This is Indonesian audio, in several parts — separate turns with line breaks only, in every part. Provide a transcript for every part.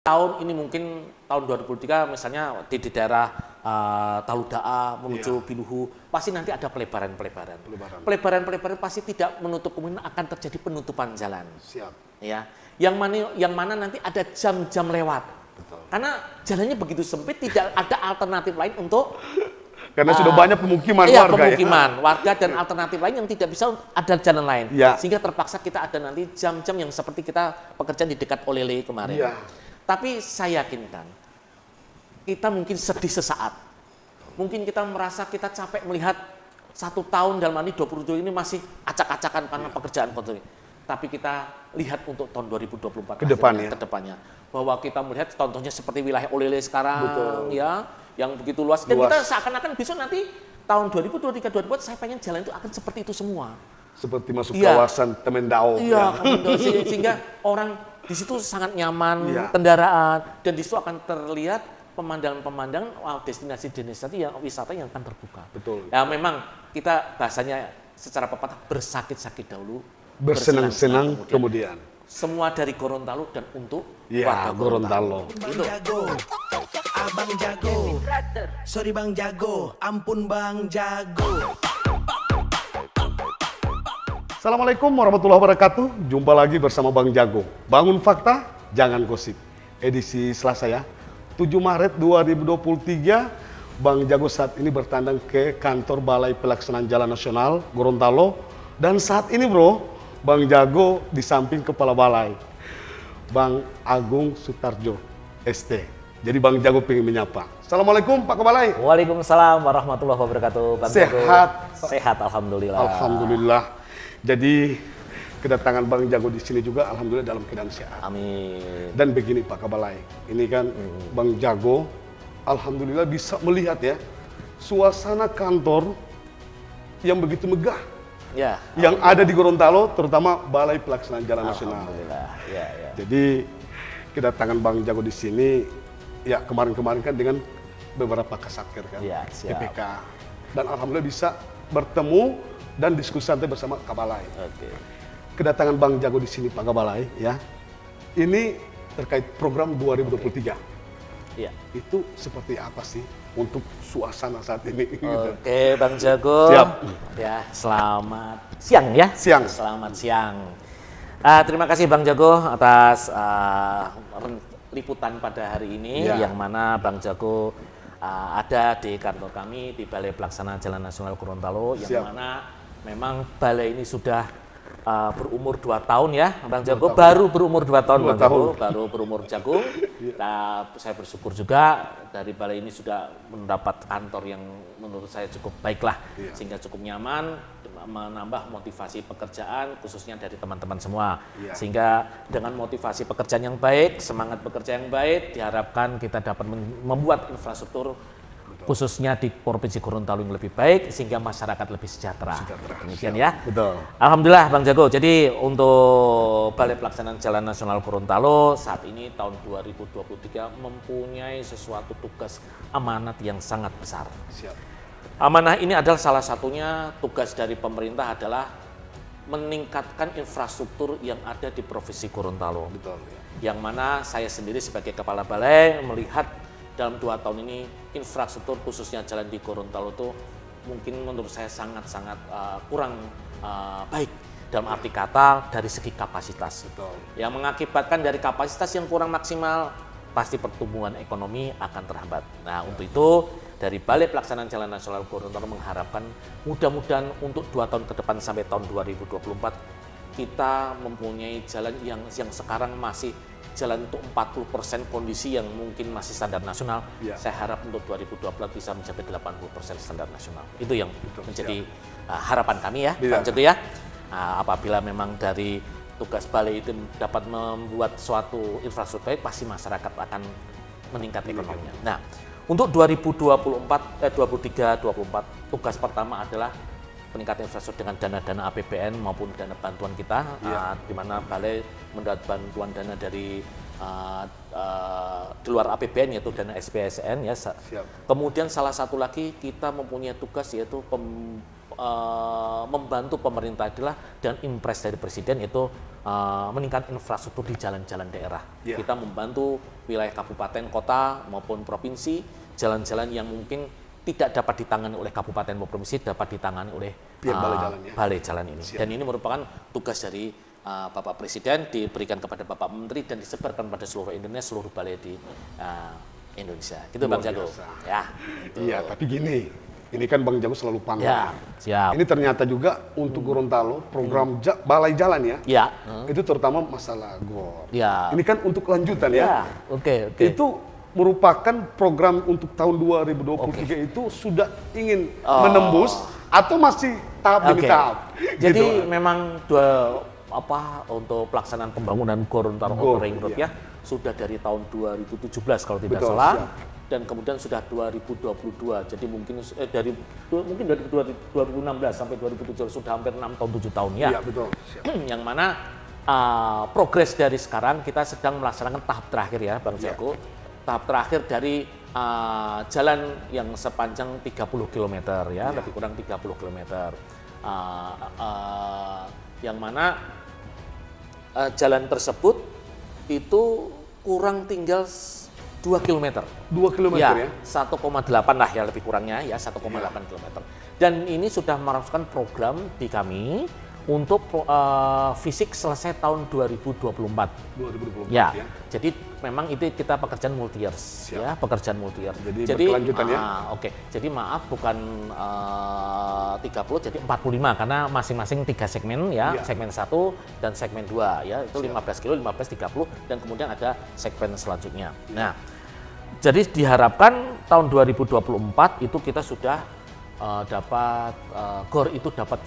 tahun ini mungkin tahun 2023 misalnya di daerah Taludaa menuju Biluhu pasti nanti ada pelebaran-pelebaran. Pelebaran-pelebaran pasti tidak menutup kemungkinan akan terjadi penutupan jalan.
Siap.
Ya, yang mana nanti ada jam-jam lewat.
Betul.
Karena jalannya begitu sempit tidak ada alternatif lain untuk
Karena sudah banyak pemukiman
iya,
warga
pemukiman, warga dan alternatif lain yang tidak bisa ada jalan lain.
Ya.
Sehingga terpaksa kita ada nanti jam-jam yang seperti kita pekerjaan di dekat Olele kemarin.
Ya.
Tapi saya yakinkan, kita mungkin sedih sesaat. Mungkin kita merasa kita capek melihat 1 tahun dalam ini 2020 ini masih acak-acakan karena pekerjaan konstruksi. Tapi kita lihat untuk tahun 2024
ke
depannya. Bahwa kita melihat contohnya seperti wilayah Olele sekarang, ya, yang begitu luas. Dan kita seakan-akan besok nanti tahun 2023-2024 saya pengen jalan itu akan seperti itu semua.
Seperti masuk kawasan Temendao.
Iya, sehingga orang di situ sangat nyaman kendaraan dan di situ akan terlihat pemandangan-pemandangan destinasi-destinasi yang wisata yang akan terbuka.
Betul.
Ya memang kita bahasanya secara pepatah bersakit-sakit dahulu,
bersenang-senang kemudian.
Semua dari Gorontalo dan untuk
warga Gorontalo.
Bang Jago, Abang Jago, sorry Bang Jago, ampun Bang Jago.
Assalamualaikum warahmatullahi wabarakatuh. Jumpa lagi bersama Bang Jago. Bangun fakta, jangan gosip. Edisi Selasa ya, 7 Maret 2023. Bang Jago saat ini bertandang ke kantor Balai Pelaksanaan Jalan Nasional Gorontalo. Dan saat ini bro, Bang Jago di samping Kepala Balai, Bang Agung Sutarjo, ST. Jadi Bang Jago pengen menyapa. Assalamualaikum Pak Kepala Balai.
Waalaikumsalam warahmatullahi wabarakatuh. Bang
Sehat?
Jago. Sehat, alhamdulillah.
Alhamdulillah. Jadi kedatangan Bang Jago di sini juga alhamdulillah dalam keadaan sehat.
Amin.
Dan begini Pak Kabalai, ini kan Bang Jago alhamdulillah bisa melihat ya suasana kantor yang begitu megah.
Ya.
Yang ada di Gorontalo terutama Balai Pelaksanaan Jalan Nasional.
Alhamdulillah. Ya.
Jadi kedatangan Bang Jago di sini ya kemarin-kemarin kan dengan beberapa kasatker kan,
Ya, siap.
TPK. Dan alhamdulillah bisa bertemu dan diskusi santai bersama Kabalai.
Oke.
Kedatangan Bang Jago di sini Pak Kabalai ya. Ini terkait program 2023.
Iya.
Itu seperti apa sih untuk suasana saat ini?
Oke, Bang Jago.
Siap.
Ya, selamat siang ya.
Siang.
Selamat siang. Terima kasih Bang Jago atas liputan pada hari ini, yang mana Bang Jago ada di kantor kami di Balai Pelaksana Jalan Nasional Gorontalo, yang mana memang balai ini sudah berumur 2 tahun ya, Bang Jago. Baru berumur 2 tahun, Bang Jago. Baru berumur jagung. Nah, saya bersyukur juga dari balai ini sudah mendapat kantor yang menurut saya cukup baiklah, sehingga cukup nyaman, menambah motivasi pekerjaan khususnya dari teman-teman semua. Sehingga dengan motivasi pekerjaan yang baik, semangat bekerja yang baik, diharapkan kita dapat membuat infrastruktur khususnya di Provinsi Gorontalo yang lebih baik sehingga masyarakat lebih sejahtera. Demikian ya.
Betul.
Alhamdulillah Bang Jago. Jadi untuk Balai Pelaksanaan Jalan Nasional Gorontalo saat ini tahun 2023 mempunyai sesuatu tugas amanat yang sangat besar.
Siap.
Amanah ini adalah salah satunya tugas dari pemerintah adalah meningkatkan infrastruktur yang ada di Provinsi Gorontalo.
Betul.
Yang mana saya sendiri sebagai Kepala Balai melihat dalam 2 tahun ini infrastruktur khususnya jalan di Gorontalo itu mungkin menurut saya sangat-sangat kurang baik dalam arti kata dari segi kapasitas.
Betul.
Yang mengakibatkan dari kapasitas yang kurang maksimal pasti pertumbuhan ekonomi akan terhambat. Nah, untuk itu dari Balai Pelaksanaan Jalan Nasional Gorontalo mengharapkan mudah-mudahan untuk 2 tahun ke depan sampai tahun 2024 kita mempunyai jalan yang sekarang masih jalan untuk 40% kondisi yang mungkin masih standar nasional. Saya harap untuk 2024 bisa mencapai 80% standar nasional. Itu yang menjadi harapan kami ya, Bang Jago ya. Apabila memang dari tugas balai itu dapat membuat suatu infrastruktur baik, pasti masyarakat akan meningkat ekonominya. Nah, untuk 2023-2024 tugas pertama adalah peningkatan infrastruktur dengan dana-dana APBN maupun dana bantuan kita, di mana balai mendapat bantuan dana dari di luar APBN yaitu dana SPSN ya. Kemudian salah satu lagi kita mempunyai tugas yaitu membantu pemerintah adalah dan impres dari presiden itu meningkatkan infrastruktur di jalan-jalan daerah. Kita membantu wilayah kabupaten, kota maupun provinsi, jalan-jalan yang mungkin tidak dapat ditangani oleh kabupaten maupun provinsi dapat ditangani oleh balai jalan ini. Dan ini merupakan tugas dari Bapak Presiden, diberikan kepada Bapak Menteri dan disebarkan pada seluruh Indonesia, seluruh balai di Indonesia. Gitu Bang Jago. Ya. Gitu.
Iya, tapi gini, ini kan Bang Jago selalu pandai.
Ya, siap.
Ini ternyata juga untuk Gorontalo program balai jalan ya.
Ya.
Itu terutama masalah GOR.
Ya.
Ini kan untuk lanjutan ya.
Oke.
Itu merupakan program untuk tahun 2023 itu sudah ingin menembus atau masih tahap demi tahap.
Jadi memang untuk pelaksanaan pembangunan Gorontalo Outer Ring Road ya sudah dari tahun 2017 kalau tidak salah. Dan kemudian sudah 2022, jadi mungkin dari 2016 sampai 2017 sudah hampir 6 tahun 7 tahun ya.
Iya betul.
Yang mana progres dari sekarang kita sedang melaksanakan tahap terakhir ya Bang Jago. Tahap terakhir dari jalan yang sepanjang 30 km ya, lebih kurang 30 km. Yang mana jalan tersebut itu kurang tinggal 2 km.
2 km ya?
1,8 lah ya lebih kurangnya ya 1,8 km. Dan ini sudah memasukkan program di kami untuk fisik selesai tahun 2024.
2024
ya. Jadi memang itu kita pekerjaan multi years ya, pekerjaan multi years.
Jadi berkelanjutan ya.
Oke. Jadi maaf bukan 30 jadi 45 karena masing-masing 3 segmen ya, segmen 1 dan segmen 2 ya. Itu 15 kilo, 15, 30 dan kemudian ada segmen selanjutnya. Nah, jadi diharapkan tahun 2024 itu kita sudah dapat GOR itu dapat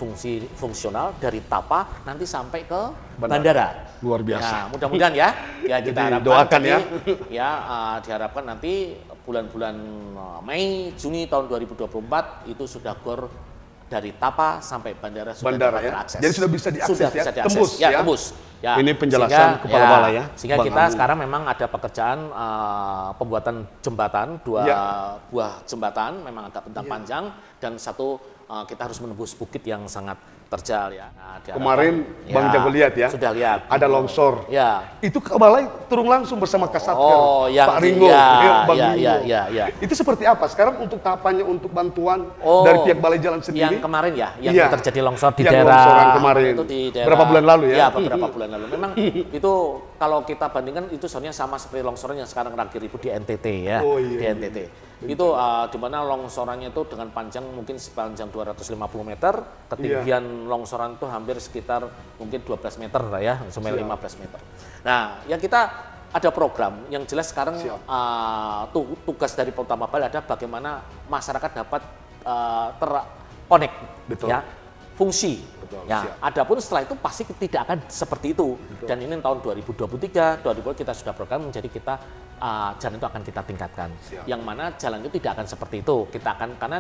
fungsional dari Tapa nanti sampai ke bandara.
Luar biasa.
Nah, mudah-mudahan ya. Ya kita harapkan
doakan ya.
Diharapkan nanti bulan-bulan Mei, Juni tahun 2024 itu sudah GOR dari Tapa sampai bandara sudah terakses.
Jadi sudah bisa diakses
sudah
ya.
Bisa diakses.
Tembus ya.
Tembus. Ya.
Ini penjelasan kepala balai ya.
Sehingga kita sekarang memang ada pekerjaan pembuatan jembatan, dua buah jembatan memang agak bentang panjang dan satu kita harus menembus bukit yang sangat terjal ya. Nah,
kemarin Bang Jago lihat ya.
Sudah lihat.
Ada longsor.
Ya.
Itu ke balai turun langsung bersama Kasatker Pak Ringo, Bang Ringo.
Ya.
Itu seperti apa? Sekarang untuk tahapannya untuk bantuan dari pihak balai jalan sendiri?
Yang kemarin ya, yang terjadi longsor di daerah
longsoran kemarin.
Itu di daerah,
berapa bulan lalu ya?
Ya, beberapa bulan lalu. Memang itu kalau kita bandingkan itu sebenarnya sama seperti longsoran yang sekarang lagi ribut di NTT ya. Di NTT. Itu di mana longsorannya itu dengan panjang mungkin sepanjang 250 meter, ketinggian longsoran itu hampir sekitar mungkin 12 meter lah ya, sampai 15 meter. Nah, yang kita ada program yang jelas sekarang tugas dari Poltama Balai ada bagaimana masyarakat dapat terkonek ya, fungsi. Ya, adapun setelah itu pasti tidak akan seperti itu. Dan ini tahun 2023, 2024 kita sudah program menjadi kita jalan itu akan kita tingkatkan. Yang mana jalan itu tidak akan seperti itu. Kita akan karena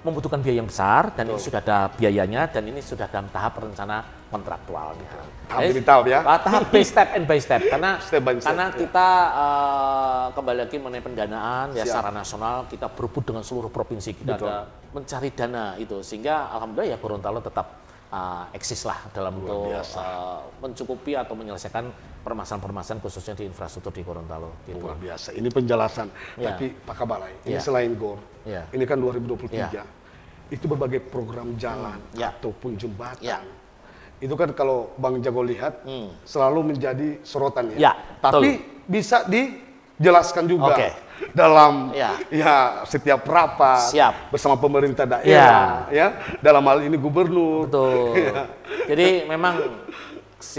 membutuhkan biaya yang besar dan ini sudah ada biayanya dan ini sudah dalam tahap rencana kontraktual. Gitu.
Tahap ya?
Tahap by step and by step karena kita kembali lagi mengenai pendanaan ya secara nasional kita berebut dengan seluruh provinsi kita ada mencari dana itu sehingga alhamdulillah ya Gorontalo tetap eksis lah dalam untuk mencukupi atau menyelesaikan permasalahan-permasalahan khususnya di infrastruktur di Gorontalo. Gitu.
Luar biasa. Ini penjelasan. Tapi Pak Kabalai, ini selain GOR, ini kan 2023, itu berbagai program jalan ataupun jembatan. Itu kan kalau Bang Jago lihat selalu menjadi sorotan ya. Tapi bisa dijelaskan juga. Dalam setiap rapat bersama pemerintah daerah ya dalam hal ini gubernur.
Jadi memang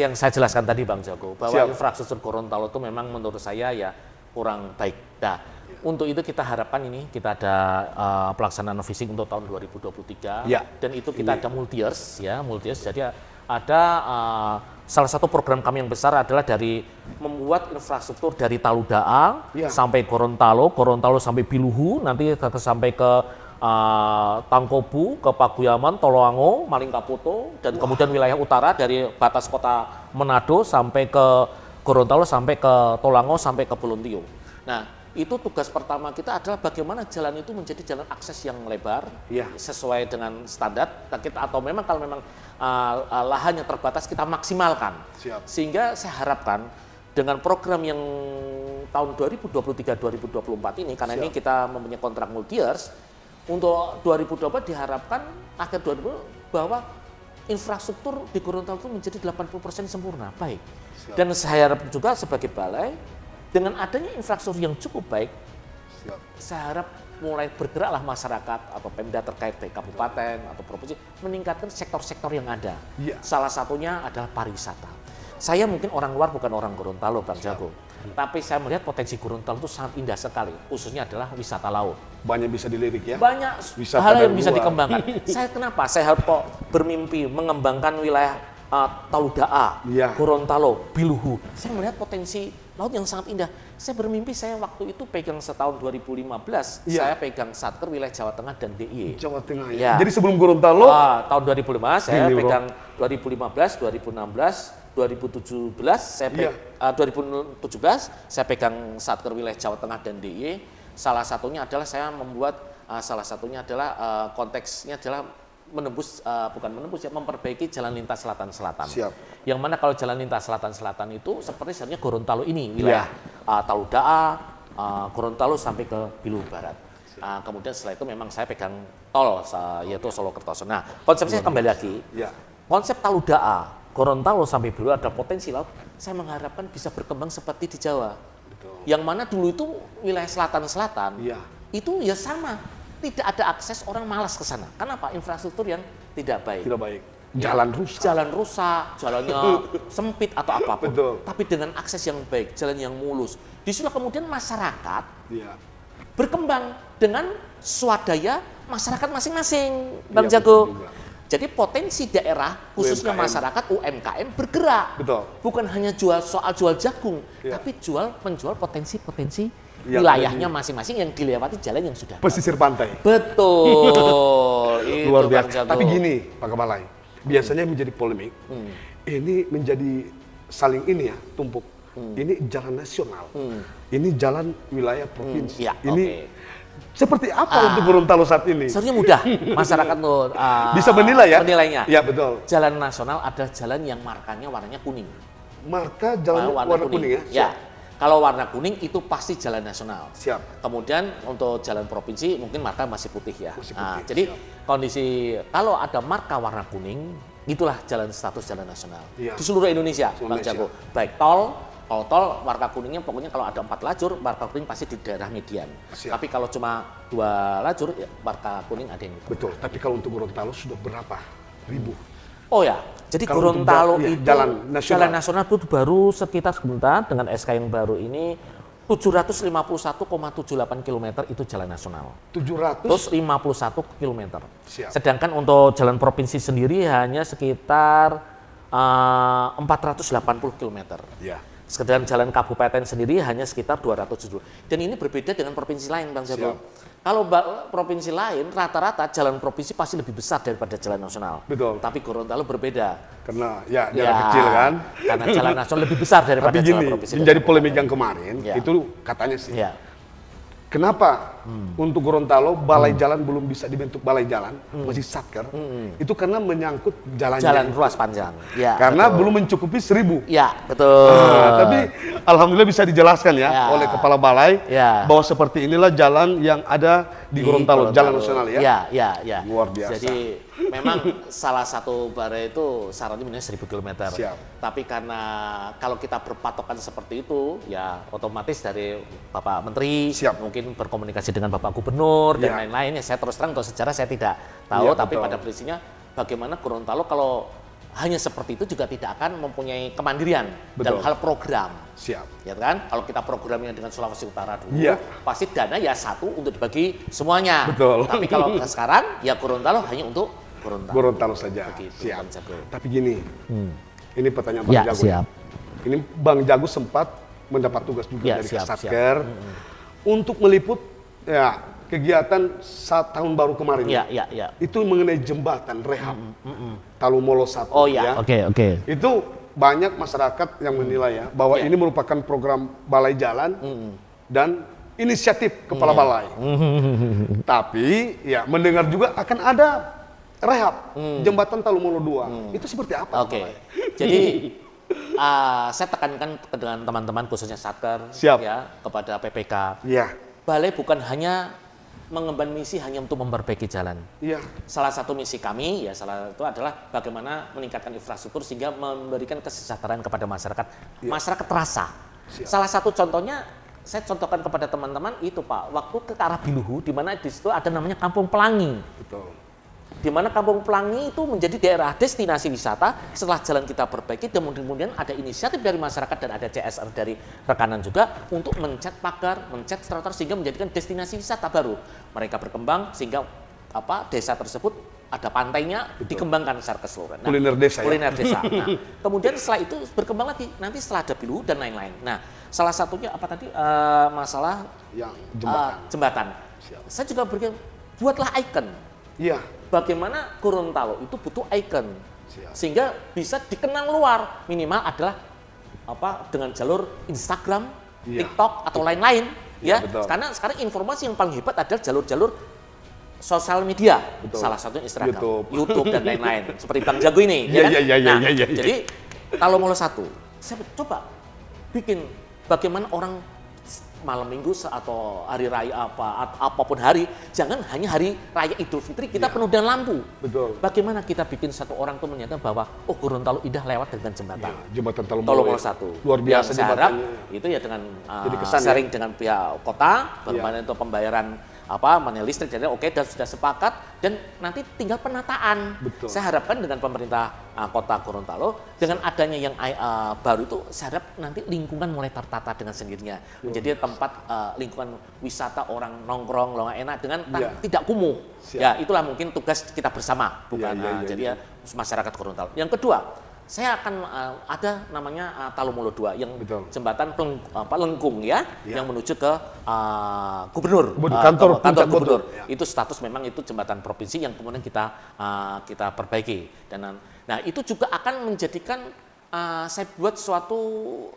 yang saya jelaskan tadi Bang Jago bahwa infrastruktur Gorontalo itu memang menurut saya ya kurang baik. Nah, untuk itu kita harapkan ini kita ada pelaksanaan fisik untuk tahun 2023 dan itu kita ada multi years ya, jadi ada salah satu program kami yang besar adalah dari membuat infrastruktur dari Taludaa sampai Gorontalo sampai Biluhu, nanti sampai ke Tangkobu, ke Pakuyaman, Toloango, Malingkaputo, dan kemudian wilayah utara dari batas kota Manado sampai ke Gorontalo, sampai ke Toloango, sampai ke Bolontio.
Nah, itu tugas pertama kita adalah bagaimana jalan itu menjadi jalan akses yang lebar, sesuai dengan standar. Atau memang kalau memang lahannya terbatas kita maksimalkan. Sehingga saya harapkan dengan program yang tahun 2023-2024 ini, karena ini kita mempunyai kontrak multi years, untuk 2024 diharapkan akhir 2020 bahwa infrastruktur di Gorontalo itu menjadi 80% sempurna, baik. Dan saya harap juga sebagai balai, dengan adanya infrastruktur yang cukup baik, saya harap mulai bergeraklah masyarakat atau Pemda terkait baik kabupaten atau provinsi meningkatkan sektor-sektor yang ada. Salah satunya adalah pariwisata. Saya mungkin orang luar, bukan orang Gorontalo, Bang Jago. Tapi saya melihat potensi Gorontalo itu sangat indah sekali, khususnya adalah wisata laut.
Banyak bisa dilirik ya?
Banyak hal yang bisa dikembangkan. Saya harap kok bermimpi mengembangkan wilayah Taludaa, Gorontalo, Biluhu. Saya melihat potensi laut yang sangat indah. Saya bermimpi, saya waktu itu pegang setahun 2015, saya pegang Satker wilayah Jawa Tengah dan DIY.
Jawa Tengah ya. Jadi sebelum Gorontalo?
Tahun 2005 saya pegang 2015, 2016, 2017 saya pegang Satker wilayah Jawa Tengah dan DIY. Salah satunya adalah saya membuat konteksnya adalah memperbaiki jalan lintas selatan-selatan. Yang mana kalau jalan lintas selatan-selatan itu seperti sebenarnya Gorontalo ini, wilayah Taludaa, Gorontalo sampai ke Biluhu Barat. Kemudian setelah itu memang saya pegang tol, yaitu Solo Kertosono. Nah, konsepnya kembali lagi, konsep Taludaa, Gorontalo sampai Biluhu ada potensi laut, saya mengharapkan bisa berkembang seperti di Jawa. Yang mana dulu itu wilayah selatan-selatan, itu ya sama. Tidak ada akses, orang malas ke sana. Kenapa? Infrastruktur yang tidak baik. Jalan rusak, jalannya sempit atau apapun. Tapi dengan akses yang baik, jalan yang mulus. Disitulah kemudian masyarakat berkembang dengan swadaya masyarakat masing-masing, Bang Jago. Jadi potensi daerah, khususnya masyarakat UMKM bergerak. Bukan hanya jual jagung, tapi menjual potensi-potensi wilayahnya masing-masing yang dilewati jalan yang sudah
pesisir pantai.
Betul.
Luar biasa. Tapi gini, Pak Kepala, biasanya menjadi polemik. Ini menjadi saling tumpuk. Ini jalan nasional. Ini jalan wilayah provinsi. Ini seperti apa untuk Gorontalo saat ini?
Sebenarnya mudah, masyarakat
bisa menilai ya.
Menilainya.
Ya betul.
Jalan nasional adalah jalan yang markanya warnanya kuning.
Marka jalan warna kuning ya?
Ya. Kalau warna kuning itu pasti jalan nasional. Kemudian untuk jalan provinsi mungkin marka masih putih ya. Jadi kondisi kalau ada marka warna kuning, itulah status jalan nasional di seluruh Indonesia, Bang Jago. Baik tol marka kuningnya pokoknya kalau ada 4 lajur, marka kuning pasti di daerah median. Tapi kalau cuma 2 lajur, marka kuning ada yang
betul. Tapi kalau untuk Gorontalo sudah berapa ribu?
Oh ya, jadi kalau Gorontalo itu jalan nasional itu baru sekitar sebentar dengan SK yang baru ini 751,78 km itu jalan nasional. 751 km. Sedangkan untuk jalan provinsi sendiri hanya sekitar 480 km. Sedangkan jalan kabupaten sendiri hanya sekitar 270. Dan ini berbeda dengan provinsi lain, Bang Jago. Kalau provinsi lain, rata-rata jalan provinsi pasti lebih besar daripada jalan nasional. Tapi Gorontalo berbeda.
Karena jalan kecil kan.
Karena jalan nasional lebih besar daripada jalan provinsi.
Menjadi polemik yang kemarin, itu katanya sih. Kenapa untuk Gorontalo balai jalan belum bisa dibentuk balai jalan, masih Satker? Itu karena menyangkut jalan
ruas panjang.
Karena belum mencukupi 1000.
Betul.
Tapi alhamdulillah bisa dijelaskan oleh kepala balai bahwa seperti inilah jalan yang ada di Gorontalo, jalan nasional ya. Luar biasa.
Jadi memang salah satu balai itu syaratnya minimum 1000 km. Tapi karena kalau kita berpatokan seperti itu, ya otomatis dari Bapak Menteri mungkin berkomunikasi dengan Bapak Gubernur dan lain-lain. Saya terus terang untuk sejarah saya tidak tahu, tapi pada prinsipnya bagaimana Gorontalo kalau hanya seperti itu juga tidak akan mempunyai kemandirian dalam hal program. Ya kan? Kalau kita programnya dengan Sulawesi Utara dulu, pasti dana satu untuk dibagi semuanya. Tapi kalau sekarang ya Gorontalo hanya untuk Gorontalo
saja. Tapi gini, ini pertanyaan Bang Jago. Ini Bang Jago sempat mendapat tugas juga dari Satker untuk meliput kegiatan saat tahun baru kemarin. Itu mengenai jembatan rehab Talumolo 1. Itu banyak masyarakat yang menilai bahwa ini merupakan program balai jalan dan inisiatif kepala balai. Tapi ya mendengar juga akan ada rehab jembatan Talumolo 2. Itu seperti apa?
Oke. Jadi saya tekankan dengan teman-teman khususnya Satker ya kepada PPK.
Iya.
Balai bukan hanya mengemban misi hanya untuk memperbaiki jalan.
Iya.
Salah satu misi kami ya salah itu adalah bagaimana meningkatkan infrastruktur sehingga memberikan kesejahteraan kepada masyarakat.
Iya.
Masyarakat terasa. Salah satu contohnya saya contohkan kepada teman-teman itu Pak, waktu ke arah Biluhu di mana di situ ada namanya Kampung Pelangi.
Betul.
Di mana Kampung Pelangi itu menjadi daerah destinasi wisata setelah jalan kita perbaiki dan kemudian ada inisiatif dari masyarakat dan ada CSR dari rekanan juga untuk mencat pagar, mencat trotoar sehingga menjadikan destinasi wisata baru. Mereka berkembang sehingga desa tersebut ada pantainya dikembangkan secara keseluruhan. Nah,
kuliner desa.
Kuliner desa. Nah, kemudian setelah itu berkembang lagi nanti setelah ada Biluhu dan lain-lain. Nah, salah satunya apa tadi masalah
yang
jembatan. Saya juga berpikir buatlah ikon.
Iya.
Bagaimana Gorontalo itu butuh ikon sehingga bisa dikenal luar minimal adalah dengan jalur Instagram, TikTok atau lain-lain ya. Karena sekarang informasi yang paling hebat adalah jalur-jalur sosial media, salah satunya Instagram, YouTube dan lain-lain seperti Bang Jago ini. Jadi Talumolo 1, saya coba bikin bagaimana orang malam minggu atau hari raya apapun hari, jangan hanya hari raya Idul Fitri kita penuh dengan lampu.
Betul.
Bagaimana kita bikin satu orang tuh menyatakan bahwa Gorontalo indah lewat dengan jembatan.
Jembatan Talumolo
1.
Luar biasa
saya harap itu ya dengan sharing dengan pihak kota, bagaimana itu pembayaran money listrik, jadi oke dan sudah sepakat dan nanti tinggal penataan.
Betul.
Saya harapkan dengan pemerintah kota Gorontalo dengan adanya yang baru itu saya harap nanti lingkungan mulai tertata dengan sendirinya menjadi tempat lingkungan wisata orang nongkrong enak dengan tidak kumuh. Ya itulah mungkin tugas kita bersama bukan jadi masyarakat Gorontalo. Yang kedua, saya akan ada namanya Talumolo 2 yang jembatan lengkung yang menuju ke kantor gubernur. Itu status memang itu jembatan provinsi yang kemudian kita perbaiki dan nah itu juga akan menjadikan saya buat suatu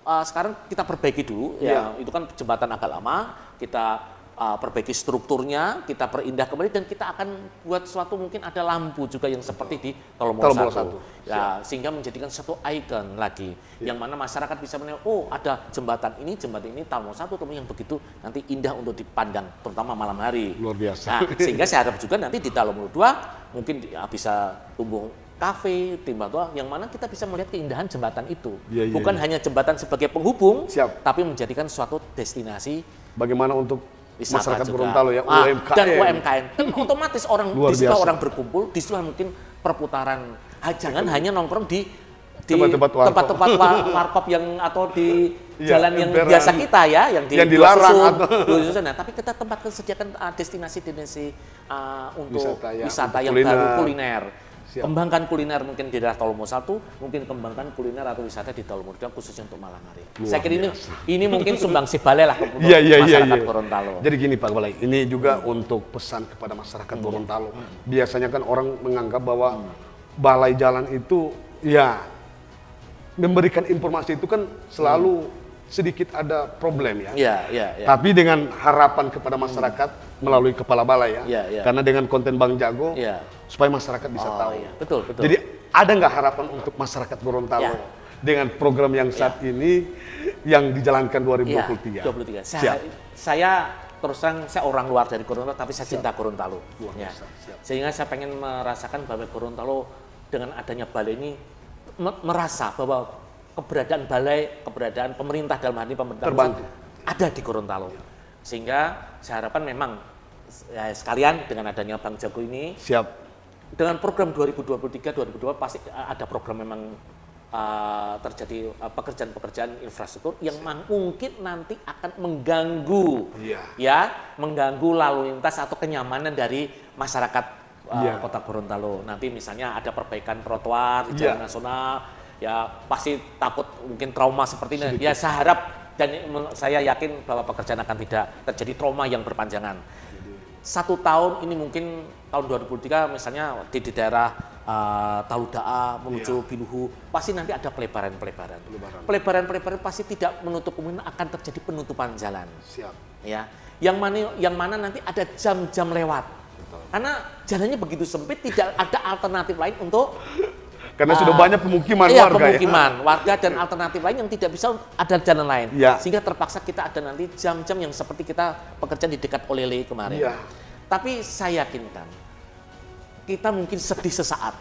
sekarang kita perbaiki dulu ya itu kan jembatan agak lama kita perbaiki strukturnya, kita perindah kembali dan kita akan buat suatu mungkin ada lampu juga yang seperti di Talumolo 1. Ya, sehingga menjadikan satu ikon lagi yang mana masyarakat bisa menilai ada jembatan ini Talumolo 1 yang begitu nanti indah untuk dipandang terutama malam hari.
Luar biasa.
Nah, sehingga saya harap juga nanti di Talumolo 2 mungkin bisa tumbuh kafe, timba tua yang mana kita bisa melihat keindahan jembatan itu. Bukan hanya jembatan sebagai penghubung, tapi menjadikan suatu destinasi
bagaimana untuk masyarakat
juga.
Gorontalo ya, UMKM.
Dan UMKM. Kan otomatis di situ orang berkumpul, di situ mungkin perputaran. Jangan hanya nongkrong di tempat-tempat warkop yang atau di jalan yang biasa kita yang
dilarang
nah, tapi kita tempat sediakan destinasi untuk wisata yang baru kuliner. Kembangkan kuliner mungkin di daerah Talumolo 1, mungkin kembangkan kuliner atau wisata di Talumolo 2 khususnya untuk malam hari. Saya kira ini mungkin sumbangsi balai lah untuk masyarakat Gorontalo.
Jadi gini Pak Balai, ini juga untuk pesan kepada masyarakat Gorontalo. Biasanya kan orang menganggap bahwa balai jalan itu memberikan informasi itu kan selalu sedikit ada problem ya. Tapi dengan harapan kepada masyarakat melalui kepala balai karena dengan konten Bang Jago supaya masyarakat bisa tahu.
Betul.
Jadi ada nggak harapan untuk masyarakat Gorontalo dengan program yang saat ini yang dijalankan 2023?
2023. Saya terus terang saya orang luar dari Gorontalo tapi saya cinta Gorontalo. Sehingga saya pengen merasakan bahwa Gorontalo dengan adanya balai ini merasa bahwa keberadaan balai, keberadaan pemerintah dalam hal ini pemerintah
terbantu
ada di Gorontalo. Sehingga saya harapkan memang sekalian dengan adanya Bang Jago ini dengan program 2023-2022 pasti ada program memang terjadi pekerjaan-pekerjaan infrastruktur yang mungkin nanti akan mengganggu mengganggu lalu lintas atau kenyamanan dari masyarakat Kota Gorontalo. Nanti misalnya ada perbaikan trotoar di jalan nasional pasti takut mungkin trauma seperti ini. Saya harap dan saya yakin bahwa pekerjaan akan tidak terjadi trauma yang berpanjangan. 1 tahun ini mungkin tahun 2023 misalnya di daerah Taludaa menuju Biluhu, pasti nanti ada pelebaran-pelebaran. Pelebaran-pelebaran pasti tidak menutup kemungkinan akan terjadi penutupan jalan.
Siap.
Ya, yang mana nanti ada jam-jam lewat. Betul. Karena jalannya begitu sempit, tidak ada alternatif lain untuk
karena sudah banyak pemukiman
warga dan alternatif lain yang tidak bisa ada jalan lain. Sehingga terpaksa kita ada nanti jam-jam yang seperti kita pekerjaan di dekat Olele kemarin. Tapi saya yakinkan kita mungkin sedih sesaat.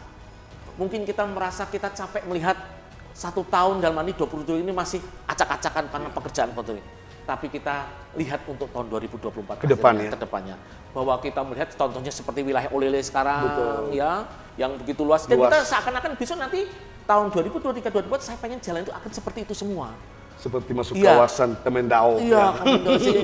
Mungkin kita merasa kita capek melihat 1 tahun dalam ini 27 ini masih acak-acakan karena pekerjaan kontrak. Tapi kita lihat untuk tahun 2024 ke depannya. Bahwa kita melihat contohnya seperti wilayah Olele sekarang. Betul. Ya, yang begitu luas. Dan kita seakan-akan besok nanti tahun 2023-2024 saya pengen jalan itu akan seperti itu semua.
Seperti masuk kawasan Temendao.
Iya,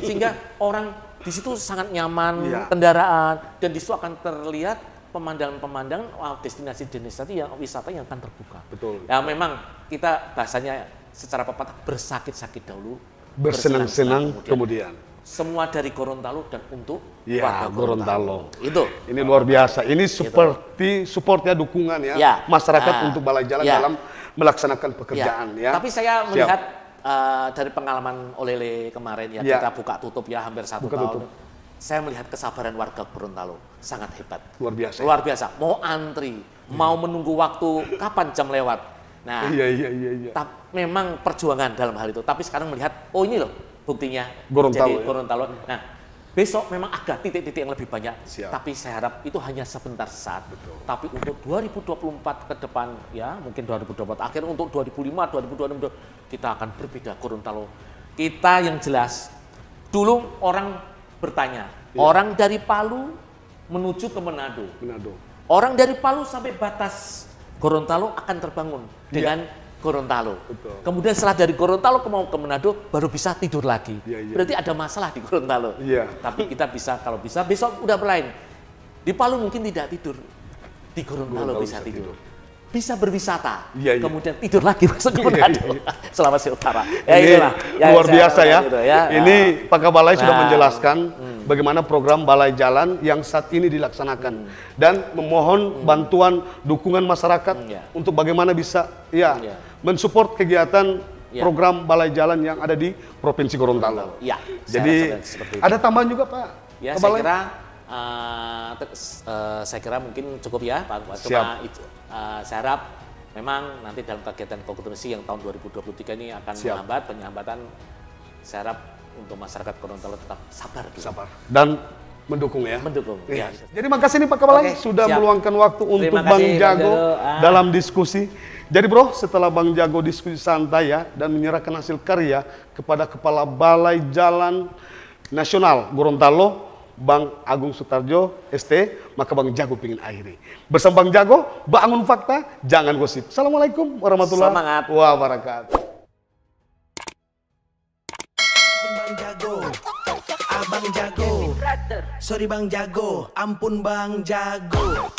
sehingga orang di situ sangat nyaman, kendaraan, dan di situ akan terlihat pemandangan-pemandangan destinasi-destinasi yang wisata yang akan terbuka.
Betul.
Ya memang kita bahasanya secara pepatah bersakit-sakit dahulu,
bersenang-senang kemudian.
Semua dari Gorontalo dan untuk
warga Gorontalo.
Itu.
Ini luar biasa. Ini seperti supportnya dukungan masyarakat untuk Balai Jalan dalam melaksanakan pekerjaan.
Tapi saya melihat dari pengalaman Olele kemarin kita buka tutup hampir 1 tahun. Saya melihat kesabaran warga Gorontalo sangat hebat.
Luar biasa.
Luar biasa. Mau antri, mau menunggu waktu kapan jam lewat. Nah, memang perjuangan dalam hal itu. Tapi sekarang melihat, oh ini loh buktinya Gorontalo. Nah, besok memang ada titik-titik yang lebih banyak. Tapi saya harap itu hanya sebentar saat. Tapi untuk 2024 ke depan, mungkin 2024 akhir untuk 2005, 2026 kita akan berbeda Gorontalo. Kita yang jelas, dulu orang bertanya, orang dari Palu menuju ke Manado. Orang dari Palu sampai batas Gorontalo akan terbangun dengan Gorontalo. Betul. Kemudian setelah dari Gorontalo mau ke Manado baru bisa tidur lagi. Berarti ada masalah di Gorontalo. Tapi kita bisa, kalau bisa besok udah berlain. Di Palu mungkin tidak tidur, di Gorontalo bisa tidur. Bisa berwisata, kemudian tidur lagi masuk ke Manado. Sulawesi Utara.
Luar biasa ya. Ini Pak Kabalai sudah menjelaskan bagaimana program Balai Jalan yang saat ini dilaksanakan dan memohon bantuan dukungan masyarakat untuk bagaimana bisa mensupport kegiatan program Balai Jalan yang ada di Provinsi Gorontalo. Jadi ada tambahan juga Pak?
Saya kira mungkin cukup ya Pak. Cuma itu, saya harap memang nanti dalam kegiatan koordinasi yang tahun 2023 ini akan melambat penyambatan. Saya harap untuk masyarakat Gorontalo tetap sabar.
Dan mendukung ya. Jadi makasih nih Pak Kabalai sudah meluangkan waktu untuk Bang Jago dalam diskusi. Jadi bro, setelah Bang Jago diskusi santai dan menyerahkan hasil karya kepada Kepala Balai Jalan Nasional Gorontalo, Bang Agung Sutarjo, ST, maka Bang Jago pingin akhiri. Bersama Bang Jago, bangun fakta, jangan gosip. Assalamualaikum warahmatullahi wabarakatuh.
Bang Jago, Abang Jago, sorry Bang Jago, ampun Bang Jago.